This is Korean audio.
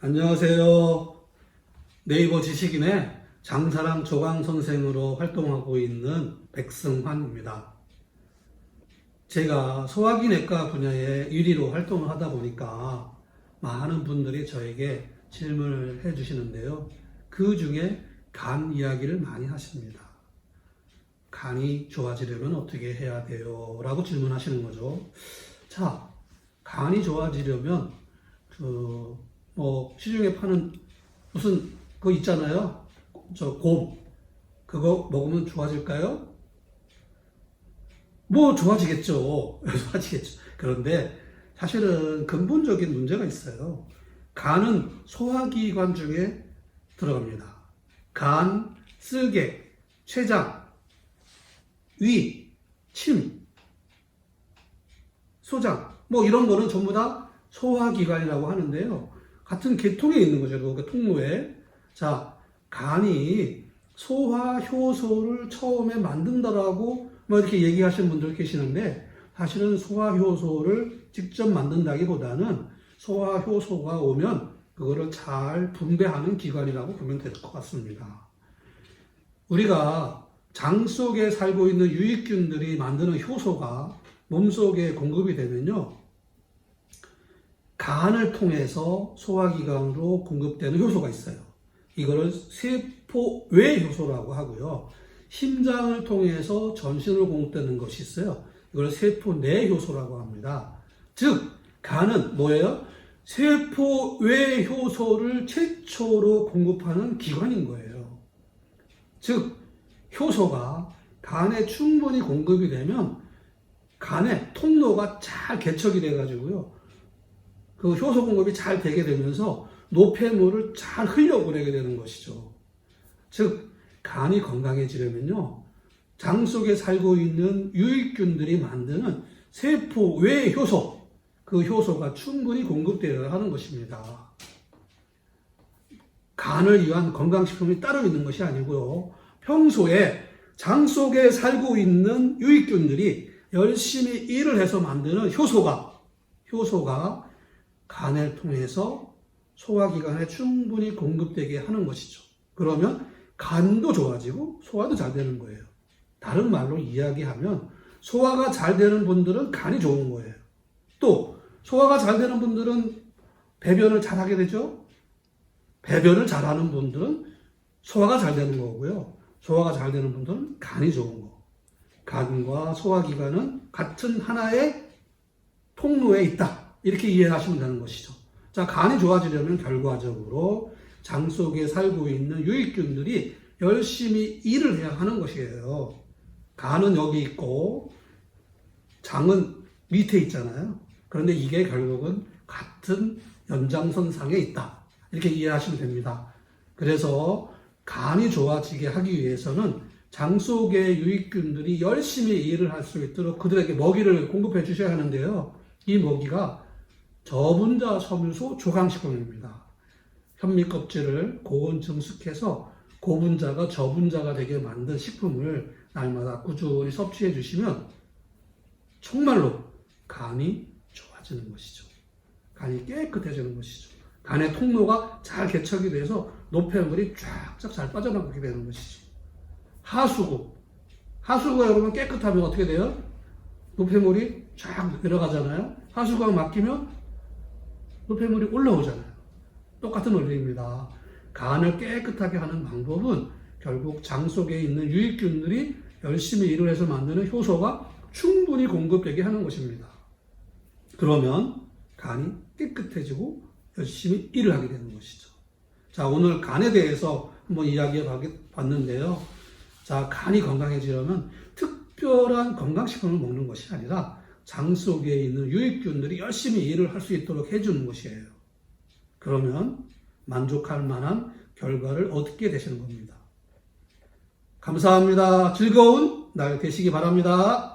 안녕하세요. 네이버 지식인의 장사랑 조강 선생으로 활동하고 있는 백승환입니다. 제가 소화기내과 분야의 1위로 활동을 하다 보니까 많은 분들이 저에게 질문을 해주시는데요. 그 중에 간 이야기를 많이 하십니다. 간이 좋아지려면 어떻게 해야 돼요? 라고 질문하시는 거죠. 자, 간이 좋아지려면 시중에 파는 무슨 그거 있잖아요. 곰. 그거 먹으면 좋아질까요? 좋아지겠죠. 좋아지겠죠. 그런데 사실은 근본적인 문제가 있어요. 간은 소화기관 중에 들어갑니다. 간, 쓸개, 췌장, 위, 침, 소장, 이런 거는 전부 다 소화기관이라고 하는데요. 같은 계통에 있는 거죠. 그 통로에. 자, 간이 소화효소를 처음에 만든다라고 이렇게 얘기하시는 분들 계시는데, 사실은 소화효소를 직접 만든다기보다는 소화효소가 오면 그거를 잘 분배하는 기관이라고 보면 될 것 같습니다. 우리가 장 속에 살고 있는 유익균들이 만드는 효소가 몸속에 공급이 되면요, 간을 통해서 소화기관으로 공급되는 효소가 있어요. 이거를 세포외 효소라고 하고요. 심장을 통해서 전신으로 공급되는 것이 있어요. 이걸 세포내 효소라고 합니다. 즉, 간은 뭐예요? 세포외 효소를 최초로 공급하는 기관인 거예요. 즉, 효소가 간에 충분히 공급이 되면 간의 통로가 잘 개척이 돼가지고요. 그 효소 공급이 잘 되게 되면서 노폐물을 잘 흘려보내게 되는 것이죠. 즉, 간이 건강해지려면요, 장 속에 살고 있는 유익균들이 만드는 세포 외 효소, 그 효소가 충분히 공급되어야 하는 것입니다. 간을 위한 건강식품이 따로 있는 것이 아니고요, 평소에 장 속에 살고 있는 유익균들이 열심히 일을 해서 만드는 효소가 간을 통해서 소화기관에 충분히 공급되게 하는 것이죠. 그러면 간도 좋아지고 소화도 잘 되는 거예요. 다른 말로 이야기하면 소화가 잘 되는 분들은 간이 좋은 거예요. 또 소화가 잘 되는 분들은 배변을 잘 하게 되죠. 배변을 잘하는 분들은 소화가 잘 되는 거고요. 소화가 잘 되는 분들은 간이 좋은 거. 간과 소화기관은 같은 하나의 통로에 있다. 이렇게 이해하시면 되는 것이죠. 자, 간이 좋아지려면 결과적으로 장 속에 살고 있는 유익균들이 열심히 일을 해야 하는 것이에요. 간은 여기 있고 장은 밑에 있잖아요. 그런데 이게 결국은 같은 연장선상에 있다. 이렇게 이해하시면 됩니다. 그래서 간이 좋아지게 하기 위해서는 장 속의 유익균들이 열심히 일을 할 수 있도록 그들에게 먹이를 공급해 주셔야 하는데요. 이 먹이가 저분자 섬유소 조강식품입니다. 현미 껍질을 고온 증식해서 고분자가 저분자가 되게 만든 식품을 날마다 꾸준히 섭취해 주시면 정말로 간이 좋아지는 것이죠. 간이 깨끗해지는 것이죠. 간의 통로가 잘 개척이 돼서 노폐물이 쫙쫙 잘 빠져나가게 되는 것이죠. 하수구가 여러분 깨끗하면 어떻게 돼요? 노폐물이 쫙 내려가잖아요. 하수구가 막히면 노폐물이 올라오잖아요. 똑같은 원리입니다. 간을 깨끗하게 하는 방법은 결국 장 속에 있는 유익균들이 열심히 일을 해서 만드는 효소가 충분히 공급되게 하는 것입니다. 그러면 간이 깨끗해지고 열심히 일을 하게 되는 것이죠. 자, 오늘 간에 대해서 한번 이야기해 봤는데요. 자, 간이 건강해지려면 특별한 건강식품을 먹는 것이 아니라 장 속에 있는 유익균들이 열심히 일을 할 수 있도록 해주는 것이에요. 그러면 만족할 만한 결과를 얻게 되시는 겁니다. 감사합니다. 즐거운 날 되시기 바랍니다.